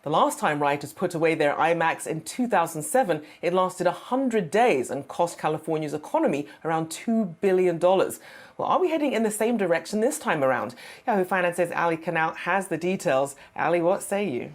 The last time writers put away their IMAX in 2007, it lasted 100 days and cost California's economy around $2 billion. Well, are we heading in the same direction this time around? Yahoo Finance's Allie Canal has the details. Allie, what say you?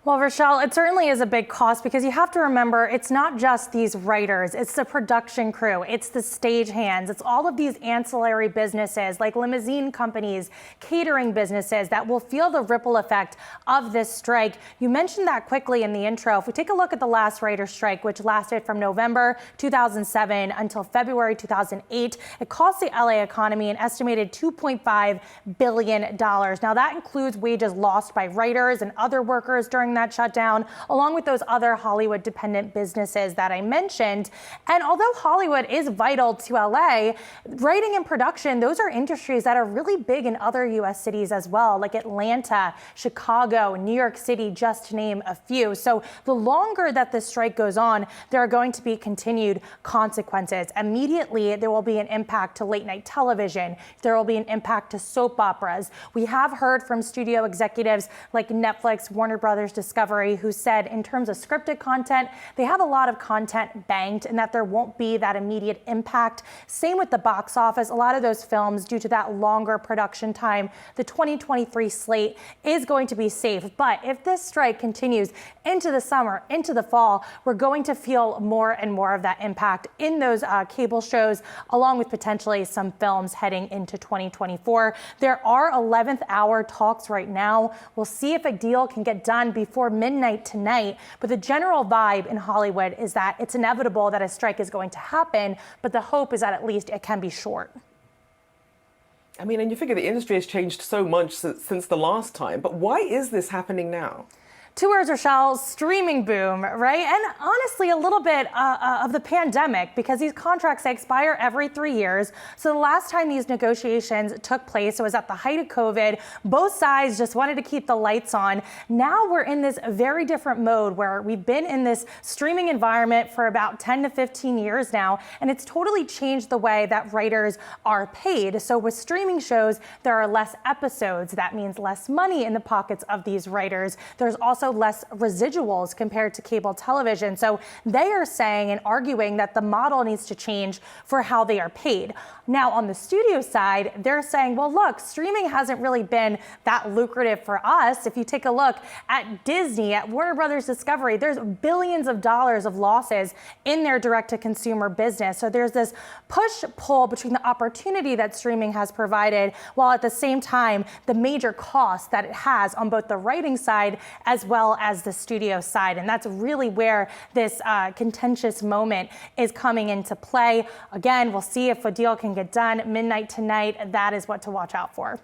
Well, Rochelle, it certainly is a big cost because you have to remember it's not just these writers, it's the production crew, it's the stagehands, it's all of these ancillary businesses like limousine companies, catering businesses that will feel the ripple effect of this strike. You mentioned that quickly in the intro. If we take a look at the last writer's strike, which lasted from November 2007 until February 2008, it cost the LA economy an estimated $2.5 billion. Now that includes wages lost by writers and other workers during that shutdown, along with those other Hollywood dependent businesses that I mentioned. And although Hollywood is vital to LA, writing and production, those are industries that are really big in other US cities as well, like Atlanta, Chicago, New York City, just to name a few. So the longer that this strike goes on, there are going to be continued consequences. Immediately, there will be an impact to late night television. There will be an impact to soap operas. We have heard from studio executives like Netflix, Warner Brothers Discovery, who said in terms of scripted content, they have a lot of content banked and that there won't be that immediate impact. Same with the box office. A lot of those films, due to that longer production time, the 2023 slate is going to be safe. But if this strike continues into the summer, into the fall, we're going to feel more and more of that impact in those cable shows, along with potentially some films heading into 2024. There are 11th hour talks right now. We'll see if a deal can get done before midnight tonight. But the general vibe in Hollywood is that it's inevitable that a strike is going to happen, but the hope is that at least it can be short. I mean, and you figure the industry has changed so much since the last time, but why is this happening now? Two words, Rochelle: streaming boom, right? And honestly, a little bit of the pandemic, because these contracts, they expire every 3 years. So the last time these negotiations took place, it was at the height of COVID. Both sides just wanted to keep the lights on. Now we're in this very different mode where we've been in this streaming environment for about 10 to 15 years now, and it's totally changed the way that writers are paid. So with streaming shows, there are less episodes. That means less money in the pockets of these writers. There's also less residuals compared to cable television. So they are saying and arguing that the model needs to change for how they are paid. Now, on the studio side, they're saying, well, look, streaming hasn't really been that lucrative for us. If you take a look at Disney, at Warner Brothers Discovery, there's billions of dollars of losses in their direct-to-consumer business. So there's this push-pull between the opportunity that streaming has provided, while at the same time, the major cost that it has on both the writing side as well as the studio side. And that's really where this contentious moment is coming into play. Again, we'll see if a deal can get done midnight tonight. That is what to watch out for.